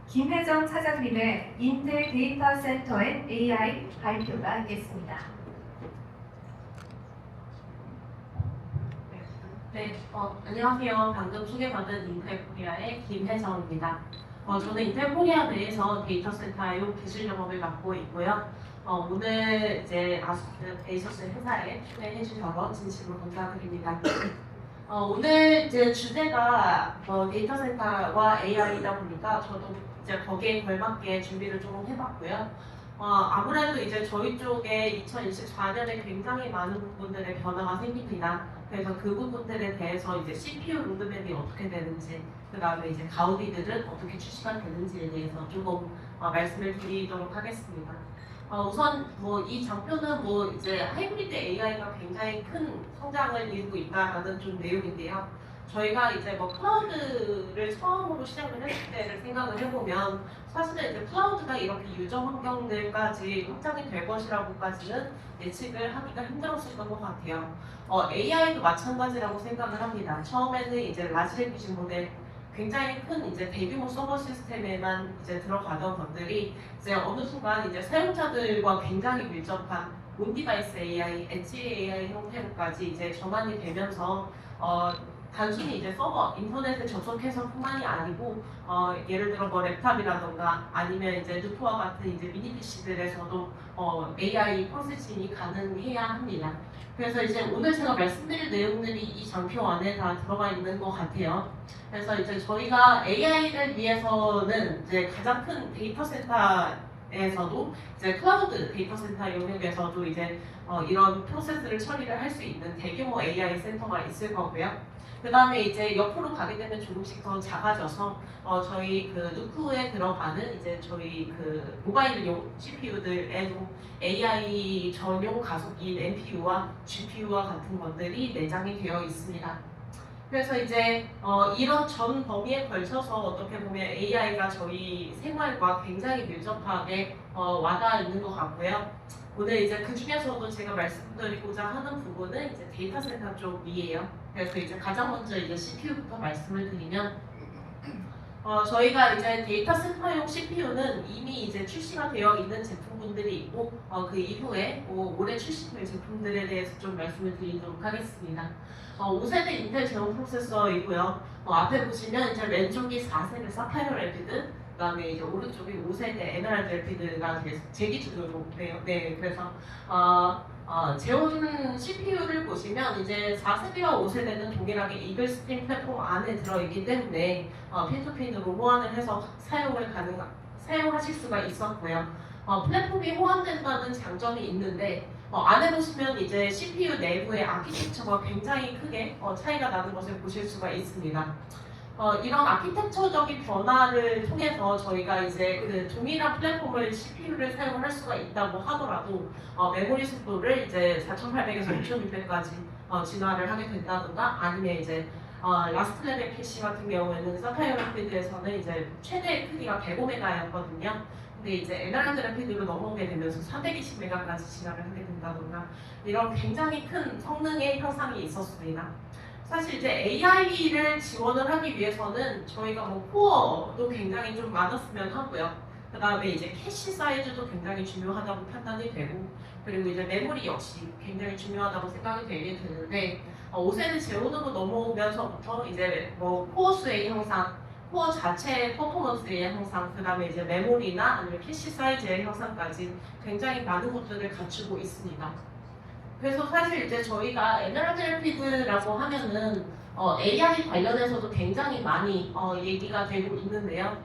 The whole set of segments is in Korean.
김혜정 차장님의 인텔 데이터 센터 앤 AI 발표가 있겠습니다. 안녕하세요. 방금 소개받은 인텔 코리아의 김혜정입니다. 저는 인텔 코리아 내에서 데이터 센터용 기술 영업을 맡고 있고요. 오늘 이제 에이서스 회사에 초대해 주셔서 진심으로 감사드립니다. 오늘 이제 주제가 데이터 센터와 AI이다 보니까 저도 이제 거기에 걸맞게 준비를 조금 해봤고요. 아무래도 이제 저희 쪽에 2024년에 굉장히 많은 부분들의 변화가 생깁니다. 그래서 그 부분들에 대해서 이제 CPU 로드맵이 어떻게 되는지, 그 다음에 이제 가우디들은 어떻게 출시가 되는지에 대해서 조금 말씀을 드리도록 하겠습니다. 우선 이 장표는 이제 하이브리드 AI가 굉장히 큰 성장을 이루고 있다라는 좀 내용인데요. 저희가 이제 클라우드를 처음으로 시작을 했을 때를 생각을 해보면 사실은 이제 클라우드가 이렇게 유저 환경들까지 확장이 될 것이라고까지는 예측을 하기가 힘들었을 것 같아요. AI도 마찬가지라고 생각을 합니다. 처음에는 이제 라지 랭귀지 모델 굉장히 큰 이제 대규모 서버 시스템에만 이제 들어가던 것들이 이제 어느 순간 이제 사용자들과 굉장히 밀접한 온디바이스 AI, 엣지 AI 형태로까지 이제 전환이 되면서 단순히 이제 서버 인터넷에 접속해서뿐만이 아니고 예를 들어 랩탑이라던가 아니면 이제 누프와 같은 이제 미니 PC들에서도 AI 프로세싱이 가능해야 합니다. 그래서 이제 오늘 제가 말씀드릴 내용들이 이 장표 안에 다 들어가 있는 것 같아요. 그래서 이제 저희가 AI를 위해서는 이제 가장 큰 데이터 센터에서도 이제 클라우드 데이터 센터 영역에서도 이제 이런 프로세스를 처리를 할 수 있는 대규모 AI 센터가 있을 거고요. 그 다음에 이제 옆으로 가게 되면 조금씩 더 작아져서 저희 그 누크에 들어가는 이제 저희 그 모바일용 CPU들에도 AI 전용 가속기인 NPU와 GPU와 같은 것들이 내장이 되어 있습니다. 그래서 이제 이런 전 범위에 걸쳐서 어떻게 보면 AI가 저희 생활과 굉장히 밀접하게 와닿아 있는 것 같고요. 오늘 이제 그 중에서도 제가 말씀드리고자 하는 부분은 이제 데이터 센터 쪽이에요. 그래서 이제 가장 먼저 이제 CPU부터 말씀을 드리면 저희가 이제 데이터 센터용 CPU는 이미 이제 출시가 되어 있는 제품군들이 있고 그 이후에 올해 출시될 제품들에 대해서 좀 말씀을 드리도록 하겠습니다. 5세대 인텔 제온 프로세서이고요. 앞에 보시면 이제 왼쪽이 4세대 사파이어 래피드, 그다음에 이제 오른쪽이 5세대 에메랄드 래피드가 제 기준으로 돼요. 네, 그래서 제온 CPU를 보시면 이제 4세대와 5세대는 동일하게 이글 스프링 플랫폼 안에 들어있기 때문에 핀투핀으로 호환을 해서 사용하실 수가 있었고요. 플랫폼이 호환된다는 장점이 있는데 안에 보시면 이제 CPU 내부의 아키텍처가 굉장히 크게 차이가 나는 것을 보실 수가 있습니다. 이런 아키텍처적인 변화를 통해서 저희가 이제 그 동일한 플랫폼을 CPU를 사용을 할 수가 있다고 하더라도 메모리 속도를 이제 4800에서 5600까지 진화를 하게 된다든가 아니면 이제 라스트 레벨 PC 같은 경우에는 사파이어 래피드에서는 이제 최대 크기가 105메가였거든요. 근데 이제 에메랄드 래피드로 넘어오게 되면서 420메가까지 진화를 하게 된다던가 이런 굉장히 큰 성능의 향상이 있었습니다. 사실 이제 AI를 지원을 하기 위해서는 저희가 코어도 굉장히 좀 많았으면 하고요. 그 다음에 이제 캐시 사이즈도 굉장히 중요하다고 판단이 되고 그리고 이제 메모리 역시 굉장히 중요하다고 생각이 되게 되는데 5세대 제온으로 넘어오면서부터 이제 코어 수의 향상, 코어 자체의 퍼포먼스의 향상, 그 다음에 이제 메모리나 아니면 캐시 사이즈의 향상까지 굉장히 많은 것들을 갖추고 있습니다. 그래서 사실 이제 저희가 에메랄드 래피드라고 하면은 AI 관련해서도 굉장히 많이 얘기가 되고 있는데요.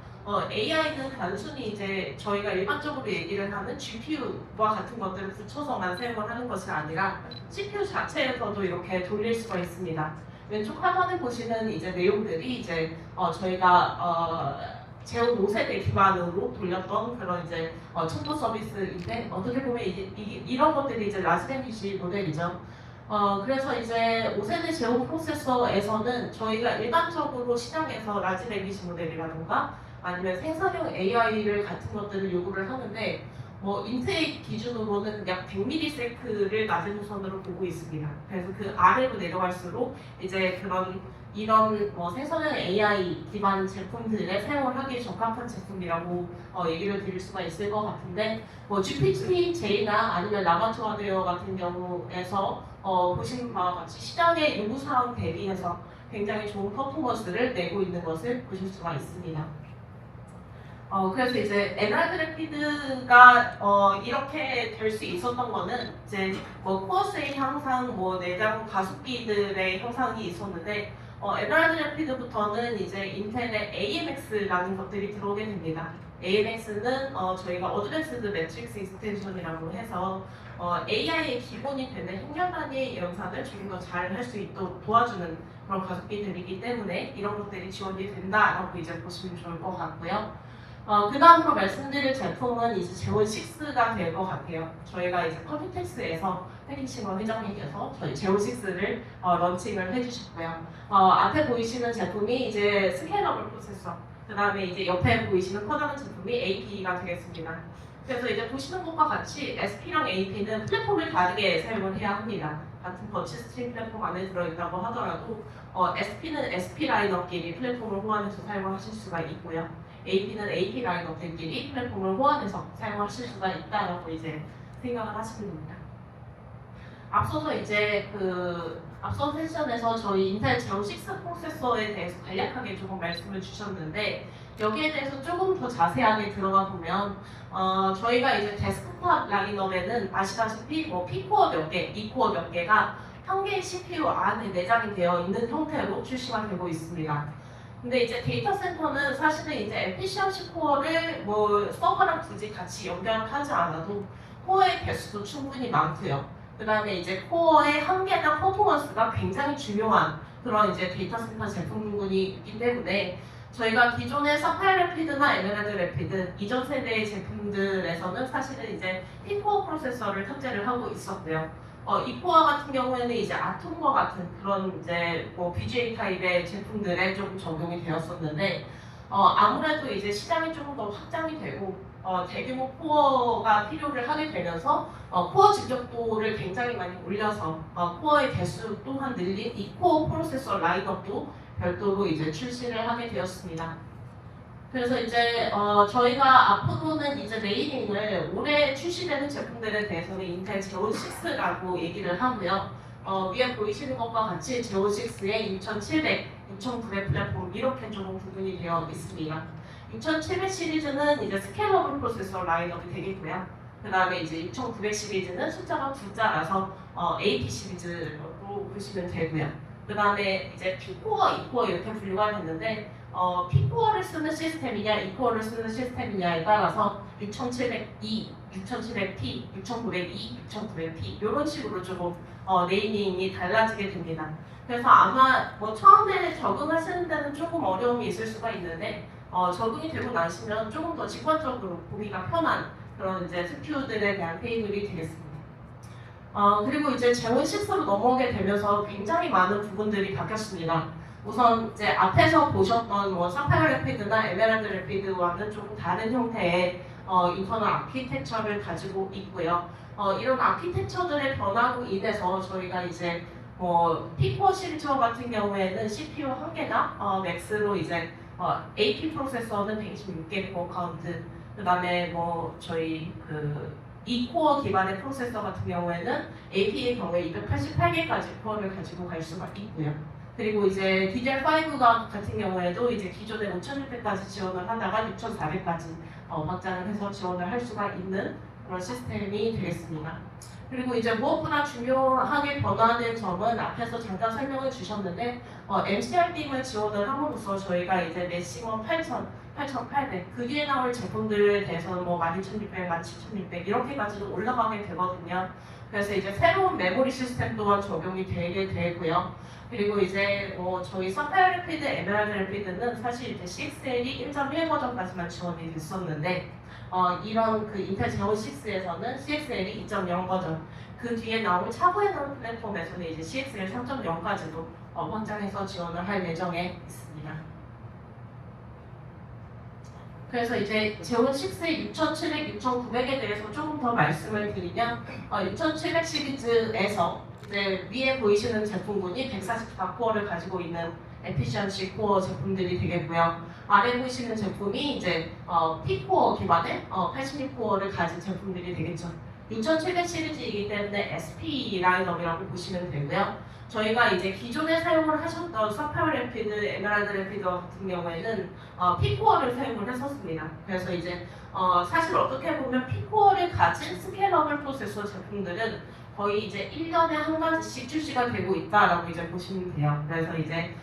AI는 단순히 이제 저희가 일반적으로 얘기를 하는 GPU와 같은 것들을 붙여서만 사용을 하는 것이 아니라 CPU 자체에서도 이렇게 돌릴 수가 있습니다. 왼쪽 하단에 보시는 이제 내용들이 이제 저희가 제온 5세대 기반으로 돌렸던 그런 이제 첨부 서비스인데 어떻게 보면 이런 것들이 이제 라지 랭귀지 모델이죠. 그래서 이제 5세대 제온 프로세서에서는 저희가 일반적으로 시장에서 라지 랭귀지 모델이라든가 아니면 생산형 AI를 같은 것들을 요구를 하는데 인텔 기준으로는 약 100ms를 낮은 유선으로 보고 있습니다. 그래서 그 아래로 내려갈수록 이제 이런 생성형 AI 기반 제품들에 사용을 하기에 적합한 제품이라고 얘기를 드릴 수가 있을 것 같은데, GPT-J나 아니면 라바토아데어 같은 경우에서 보시는 바와 같이 시장의 요구사항 대비해서 굉장히 좋은 퍼포먼스를 내고 있는 것을 보실 수가 있습니다. 그래서 이제 에메랄드 래피드가 이렇게 될 수 있었던 거는 이제 코어스의 향상, 내장 가속기들의 향상이 있었는데 에메랄드 래피드부터는 이제 인텔의 AMX라는 것들이 들어오게 됩니다. AMX는 저희가 어드밴스드 매트릭스 익스텐션이라고 해서 AI의 기본이 되는 행렬 단위의 연산을 조금 더 잘 할 수 있도록 도와주는 그런 가속기들이기 때문에 이런 것들이 지원이 된다라고 이제 보시면 좋을 것 같고요. 그 다음으로 말씀드릴 제품은 이제 제온6가 될 것 같아요. 저희가 이제 컴퓨텍스에서 패키싱을 회장님께서 저희 제온6를 런칭을 해주셨고요. 앞에 보이시는 제품이 이제 스케일러블 프로세서, 그 다음에 이제 옆에 보이시는 커다란 제품이 AP가 되겠습니다. 그래서 이제 보시는 것과 같이 SP랑 AP는 플랫폼을 다르게 사용을 해야 합니다. 같은 버치 스트림 플랫폼 안에 들어있다고 하더라도 SP는 SP 라인업끼리 플랫폼을 호환해서 사용하실 수가 있고요. AP는 AP 라인업들끼리 플랫폼을 호환해서 사용하실 수가 있다라고 이제 생각을 하시면 됩니다. 앞서서 이제 앞선 세션에서 저희 인텔 제온6 프로세서에 대해서 간략하게 조금 말씀을 주셨는데 여기에 대해서 조금 더 자세하게 들어가 보면 저희가 이제 데스크탑 라인업에는 아시다시피 P코어 몇 개, E코어 몇 개가 한 개의 CPU 안에 내장이 되어 있는 형태로 출시가 되고 있습니다. 근데 이제 데이터 센터는 사실은 이제 에피시언시 코어를 서버랑 굳이 같이 연결하지 않아도 코어의 개수도 충분히 많고요. 그 다음에 이제 코어의 한계나 퍼포먼스가 굉장히 중요한 그런 이제 데이터 센터 제품군이 있기 때문에 저희가 기존의 사파이어 래피드나 에메랄드 래피드 이전 세대의 제품들에서는 사실은 이제 P코어 프로세서를 탑재를 하고 있었고요. 이 코어 같은 경우에는 이제 아톰과 같은 그런 이제 BGA 타입의 제품들에 조금 적용이 되었었는데 아무래도 이제 시장이 조금 더 확장이 되고 대규모 코어가 필요를 하게 되면서 코어 집적도를 굉장히 많이 올려서 코어의 개수 또한 늘린 이 코어 프로세서 라인업도 별도로 이제 출시를 하게 되었습니다. 그래서 이제 저희가 앞으로는 이제 네이밍을 올해 출시되는 제품들에 대해서는 인텔 제온6라고 얘기를 하고요. 위에 보이시는 것과 같이 제온6의 6700, 6900 플랫폼 이렇게 좀 구분이 되어 있습니다. 6700 시리즈는 이제 스케일러블 프로세서 라인업이 되겠고요. 그 다음에 이제 6900 시리즈는 숫자가 두 자라서 AP 시리즈로 보시면 되고요. 그 다음에 이제 P코어, E코어 이렇게 분류가 됐는데 P코어를 쓰는 시스템이냐, E코어를 쓰는 시스템이냐에 따라서 6702, 6700P, 6902, 6900P 이런 식으로 조금 네이밍이 달라지게 됩니다. 그래서 아마 처음에 적응하시는 데는 조금 어려움이 있을 수가 있는데 적응이 되고 나시면 조금 더 직관적으로 보기가 편한 그런 이제 스큐들에 대한 테이블이 되겠습니다. 그리고 이제 제온6로 넘어오게 되면서 굉장히 많은 부분들이 바뀌었습니다. 우선 이제 앞에서 보셨던 사파이어 래피드나 에메랄드 래피드와는 조금 다른 형태의 인터널 아키텍처를 가지고 있고요. 이런 아키텍처들의 변화로 인해서 저희가 이제 P4 시리즈 같은 경우에는 CPU 한 개가 맥스로 이제 AP 프로세서는 126개 코어 카운트, 그다음에 저희 E코어 기반의 프로세서 같은 경우에는 AP의 경우에 288개까지 코어를 가지고 갈 수가 있고요. 그리고 이제 DDR5가 같은 경우에도 이제 기존에 5600까지 지원을 하다가 6400까지 확장을 해서 지원을 할 수가 있는 그런 시스템이 되겠습니다. 그리고 이제 무엇보다 중요하게 변화된 점은 앞에서 잠깐 설명을 주셨는데 MCRDIM을 지원을 함으로써 저희가 이제 맥시멈 8000, 8800 그 뒤에 나올 제품들에 대해서는 12600, 17600 이렇게까지도 올라가게 되거든요. 그래서 이제 새로운 메모리 시스템 또한 적용이 되게 되고요. 그리고 이제 저희 사파이어 래피드, 에메랄드 래피드는 사실 이제 CXL이 1.1 버전까지만 지원이 됐었는데 이런 인텔 제온6에서는 CXL이 2.0 버전, 그 뒤에 나올 차후에 나올 플랫폼에서는 이제 CXL 3.0까지도 확장해서 지원을 할 예정에 있습니다. 그래서 이제 제온6의 6700, 6900에 대해서 조금 더 말씀을 드리면 6700 시리즈에서 이제 위에 보이시는 제품군이 144코어를 가지고 있는 에피션시 코어 제품들이 되겠고요. 아래 보시는 제품이 이제 P코어 기반의 86코어를 가진 제품들이 되겠죠. 6700 시리즈이기 때문에 SP 라인업이라고 보시면 되고요. 저희가 이제 기존에 사용을 하셨던 사파이어 래피드, 에메랄드 래피드 같은 경우에는 P코어를 사용을 했었습니다. 그래서 이제 사실 어떻게 보면 P코어를 가진 스케일러블 프로세서 제품들은 거의 이제 1년에 한 가지씩 출시가 되고 있다라고 이제 보시면 돼요. 그래서 이제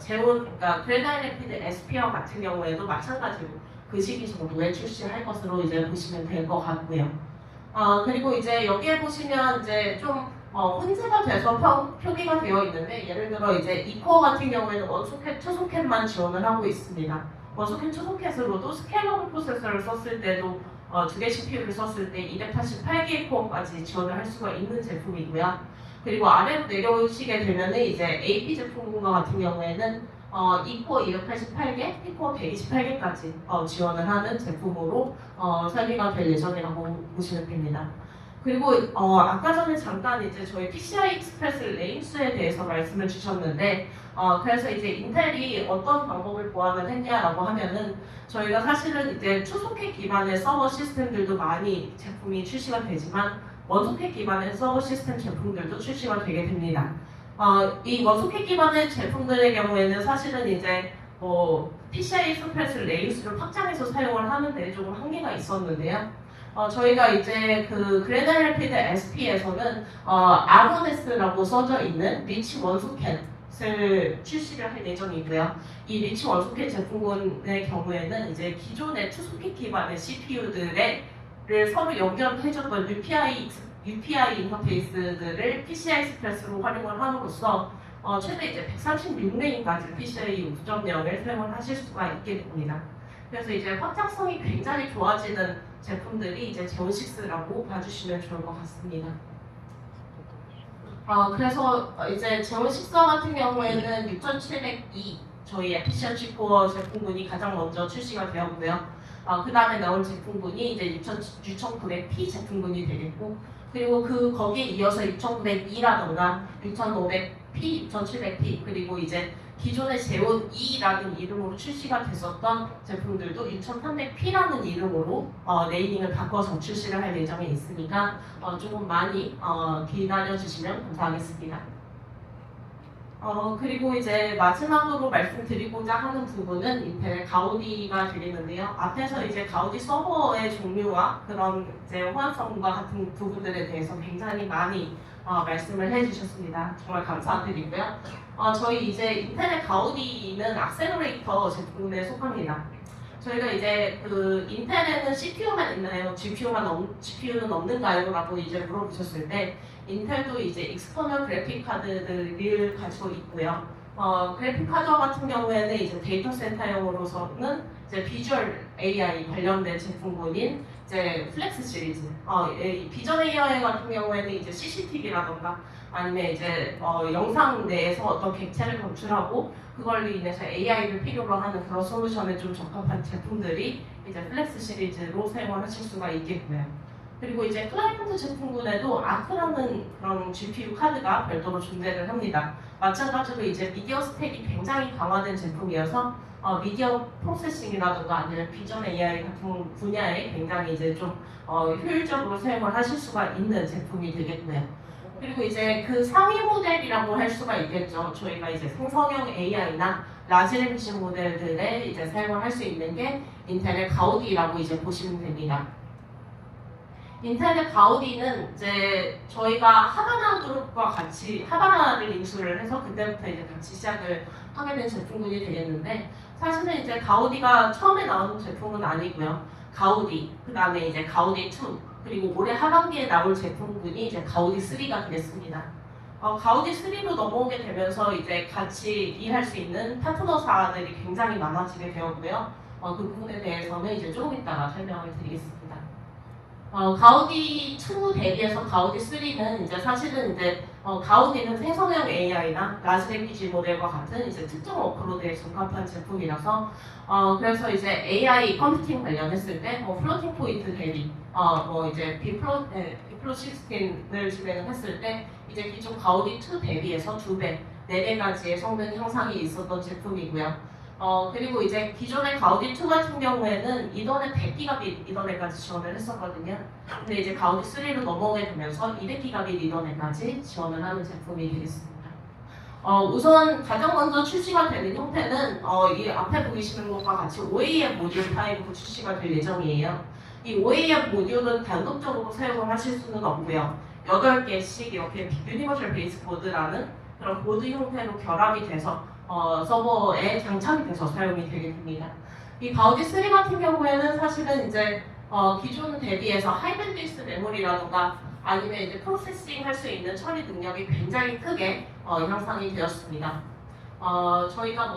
그러니까 그레나인 래피드 SP와 같은 경우에도 마찬가지로 그 시기 정도에 출시할 것으로 이제 보시면 될 것 같고요. 그리고 이제 여기에 보시면 이제 좀 혼재가 돼서 표기가 되어 있는데 예를 들어 이제 이코어 같은 경우에는 원소켓, 투소켓만 지원을 하고 있습니다. 원소켓, 투소켓으로도 스케일러블 프로세서를 썼을 때도 두 개 CPU를 썼을 때 288개의 코어까지 지원을 할 수가 있는 제품이고요. 그리고 아래로 내려오시게 되면은 이제 AP 제품과 같은 경우에는 2코어 288개, P코어 128개까지 지원을 하는 제품으로 설계가 될 예정이라고 보시면 됩니다. 그리고 아까 전에 잠깐 이제 저희 PCI 익스프레스 레인수에 대해서 말씀을 주셨는데 그래서 이제 인텔이 어떤 방법을 보완을 했냐라고 하면은 저희가 사실은 이제 초소켓 기반의 서버 시스템들도 많이 제품이 출시가 되지만 원소켓 기반의 서버 시스템 제품들도 출시가 되게 됩니다. 이 원소켓 기반의 제품들의 경우에는 사실은 이제 PCI 익스프레스 레인수를 확장해서 사용을 하는데 조금 한계가 있었는데요. 저희가 이제 그 그레나인 래피드 SP에서는 아고네스라고 써져 있는 리치 원소켓을 출시를 할 예정이고요. 이 리치 원소켓 제품군의 경우에는 이제 기존의 투소켓 기반의 CPU들을 서로 연결해줬던 UPI 인터페이스들을 PCI 익스프레스로 활용을 함으로써 최대 이제 136레인까지 PCI 5.0을 사용을 하실 수가 있게 됩니다. 그래서 이제 확장성이 굉장히 좋아지는 제품들이 이제 제온6라고 봐주시면 좋을 것 같습니다. 그래서 이제 제온6 같은 경우에는 6702 저희 에피션시 코어 제품군이 가장 먼저 출시가 되었고요. 그 다음에 나온 제품군이 이제 6900P 제품군이 되겠고, 그리고 거기에 이어서 6902라던가 6500P, 6700P, 그리고 이제 기존의 제온 2라는 이름으로 출시가 됐었던 제품들도 6300P라는 이름으로 네이밍을 바꿔서 출시를 할 예정에 있으니까 조금 많이 기다려주시면 감사하겠습니다. 그리고 이제 마지막으로 말씀드리고자 하는 부분은 인텔 가우디가 되겠는데요. 앞에서 이제 가우디 서버의 종류와 그런 이제 호환성과 같은 부분들에 대해서 굉장히 많이 말씀을 해주셨습니다. 정말 감사드리고요. 저희 이제 인텔의 가우디는 악셀러레이터 제품에 속합니다. 저희가 이제 그 인텔에는 CPU만 있나요? GPU는 없는가요? 라고 이제 물어보셨을 때 인텔도 이제 익스터널 그래픽 카드들을 가지고 있고요. 그래픽 카드 같은 경우에는 이제 데이터 센터용으로서는 이제 비주얼 AI 관련된 제품군인 이제 플렉스 시리즈. 비전 AI 같은 경우에는 이제 CCTV라던가 아니면 이제 영상 내에서 어떤 객체를 검출하고 그걸로 인해서 AI를 필요로 하는 그런 솔루션에 좀 적합한 제품들이 이제 플렉스 시리즈로 사용을 하실 수가 있겠고요. 그리고 이제 클라이언트 제품군에도 아크라는 그런 GPU 카드가 별도로 존재를 합니다. 마찬가지로 이제 미디어 스택이 굉장히 강화된 제품이어서 미디어 프로세싱이라든가 아니면 비전 AI 같은 분야에 굉장히 이제 좀 효율적으로 사용을 하실 수가 있는 제품이 되겠고요. 그리고 이제 그 상위 모델이라고 할 수가 있겠죠. 저희가 이제 생성형 AI나 라지 랭귀지 모델들에 이제 사용을 할 수 있는 게 인텔의 가우디라고 이제 보시면 됩니다. 인텔의 가우디는 이제 저희가 하바나 그룹과 같이 하바나를 인수를 해서 그때부터 이제 같이 시작을 하게 된 제품군이 되겠는데 사실은 이제 가우디가 처음에 나온 제품은 아니고요. 가우디, 그 다음에 이제 가우디 2, 그리고 올해 하반기에 나올 제품군이 이제 가우디 3가 되겠습니다. 가우디 3로 넘어오게 되면서 이제 같이 일할 수 있는 파트너사들이 굉장히 많아지게 되었고요. 그 부분에 대해서는 이제 조금 이따가 설명을 드리겠습니다. 가우디 2 대비해서 가우디 3는 이제 사실은 이제 가우디는 생성형 AI나 라지 랭귀지 모델과 같은 이제 특정 워크로드에 적합한 제품이라서 그래서 이제 AI 컴퓨팅 관련했을 때 플로팅 포인트 대비 이제 비플로 시스템을 진행했을 때 이제 기존 가우디 2 대비해서 2배, 4배까지의 성능 향상이 있었던 제품이고요. 그리고 이제 기존의 가우디 2 같은 경우에는 이더넷 100기가빗 이더넷까지 지원을 했었거든요. 근데 이제 가우디 3로 넘어오게 되면서 200기가빗 이더넷까지 지원을 하는 제품이 되겠습니다. 우선 가장 먼저 출시가 되는 형태는 이 앞에 보이시는 것과 같이 OAM 모듈 타입으로 출시가 될 예정이에요. 이 OAM 모듈은 단독적으로 사용을 하실 수는 없고요. 8개씩 이렇게 유니버셜 베이스 보드라는 그런 보드 형태로 결합이 돼서 서버에 장착이 돼서 사용이 되게 됩니다. 이 가우디 3 같은 경우에는 사실은 이제 기존 대비해서 하이밴드위스 메모리라든가 아니면 이제 프로세싱 할 수 있는 처리 능력이 굉장히 크게 향상이 되었습니다. 저희가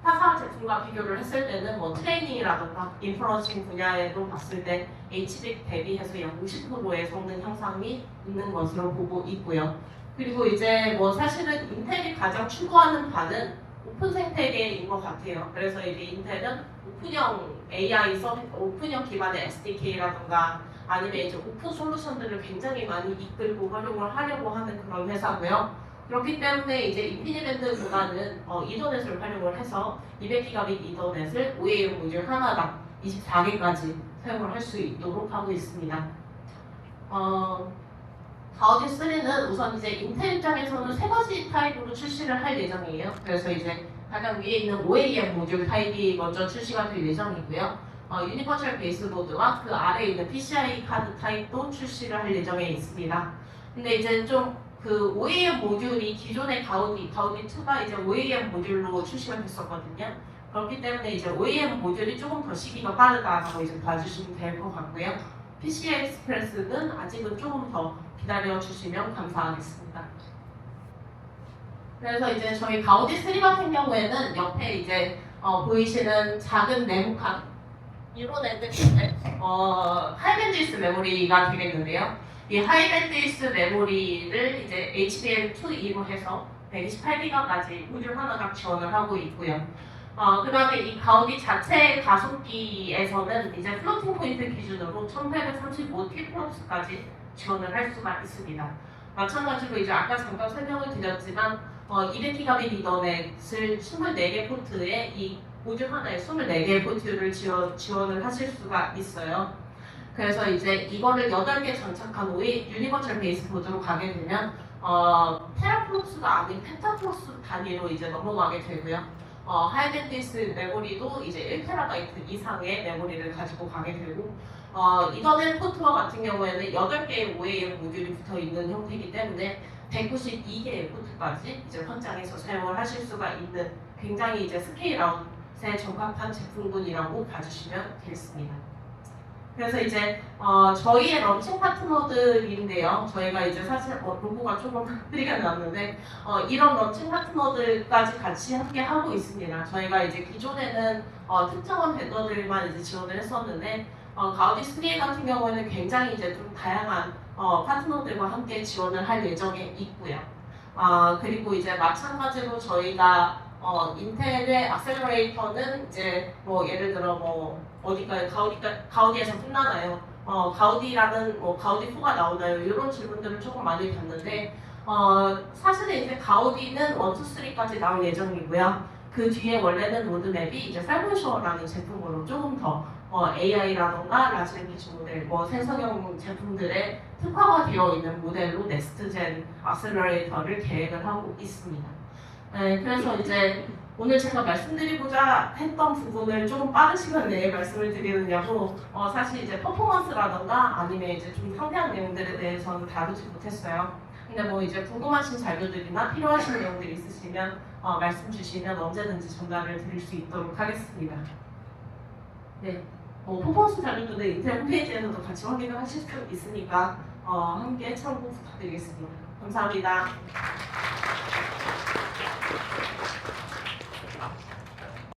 타사 제품과 비교를 했을 때는 트레이닝이라든가 인퍼런싱 분야에도 봤을 때 HBIC 대비해서 약 50%의 성능 향상이 있는 것으로 보고 있고요. 그리고 이제 사실은 인텔이 가장 추구하는 바는 오픈 생태계인 것 같아요. 그래서 이제 인텔은 오픈형 AI 서비스, 오픈형 기반의 SDK라든가 아니면 이제 오픈 솔루션들을 굉장히 많이 이끌고 활용을 하려고 하는 그런 회사고요. 그렇기 때문에 이제 인피니밴드보다는 이더넷을 활용을 해서 200기가빗 이더넷을 OAM 모듈 하나당 24개까지 사용을 할 수 있도록 하고 있습니다. 가우디 3는 우선 이제 인텔 입장에서는 3가지 타입으로 출시를 할 예정이에요. 그래서 이제 가장 위에 있는 OAM 모듈 타입이 먼저 출시가 될 예정이고요. 유니버셜 베이스보드와 그 아래에 있는 PCI 카드 타입도 출시를 할 예정에 있습니다. 근데 이제 좀 그 OAM 모듈이 기존의 가우디 2가 이제 OAM 모듈로 출시가 됐었거든요. 그렇기 때문에 이제 OAM 모듈이 조금 더 시기가 빠르다라고 이제 봐주시면 될 것 같고요. PCI 익스프레스는 아직은 조금 더 기다려 주시면 감사하겠습니다. 그래서 이제 저희 가우디 3 같은 경우에는 옆에 이제 보이시는 작은 네모칸 이런 애들인데 하이밴드위스 메모리가 되겠는데요. 이 하이밴드위스 메모리를 이제 HBM2E로 해서 128기가까지 모듈 하나당 지원을 하고 있고요. 그 다음에 이 가우디 자체 가속기에서는 이제 플로팅 포인트 기준으로 1835 T플러스까지 지원을 할 수가 있습니다. 마찬가지로 이제 아까 잠깐 설명을 드렸지만 200기가빗 이더넷을 24개 포트에 이 모듈 하나에 24개의 포트를 지원을 하실 수가 있어요. 그래서 이제 이거를 8개 장착한 후에 유니버셜 베이스보드로 가게 되면 테라플럭스가 아닌 펜타플럭스 단위로 이제 넘어가게 되고요. 하이밴드위스 메모리도 이제 1TB 이상의 메모리를 가지고 가게 되고 이더넷 포트와 같은 경우에는 8개의 OAM 모듈이 붙어 있는 형태이기 때문에 192개의 포트까지 이제 확장해서 사용을 하실 수가 있는 굉장히 이제 스케일아웃에 적합한 제품군이라고 봐주시면 되겠습니다. 그래서 이제 저희의 런칭 파트너들인데요. 저희가 이제 사실 로고가 조금 흐리게 나왔는데 이런 런칭 파트너들까지 같이 함께 하고 있습니다. 저희가 이제 기존에는 특정한 벤더들만 이제 지원을 했었는데 가우디 3 같은 경우에는 굉장히 이제 좀 다양한 파트너들과 함께 지원을 할 예정에 있고요. 그리고 이제 마찬가지로 저희가 인텔의 악셀러레이터는 이제 예를 들어 어디까지 가우디에서 끝나나요? 가우디라는 가우디 4가 나오나요? 이런 질문들을 조금 많이 받는데 사실은 이제 가우디는 1, 2, 3까지 나올 예정이고요. 그 뒤에 원래는 로드맵이 이제 살몬쇼어라는 제품으로 조금 더 AI라던가 라지 랭귀지 모델, 생성형 제품들의 특화가 되어 있는 모델로 넥스트젠 악셀러레이터를 계획을 하고 있습니다. 네, 그래서 이제 오늘 제가 말씀드리고자 했던 부분을 조금 빠른 시간 내에 말씀을 드리느냐고 사실 이제 퍼포먼스라던가 아니면 이제 좀 상세한 내용들에 대해서는 다루지 못했어요. 근데 이제 궁금하신 자료들이나 필요하신 내용들이 있으시면 말씀 주시면 언제든지 전달을 드릴 수 있도록 하겠습니다. 네, 퍼포먼스 자료들은 인텔 홈페이지에서도 같이 확인을 하실 수 있으니까 함께 참고 부탁드리겠습니다. 감사합니다.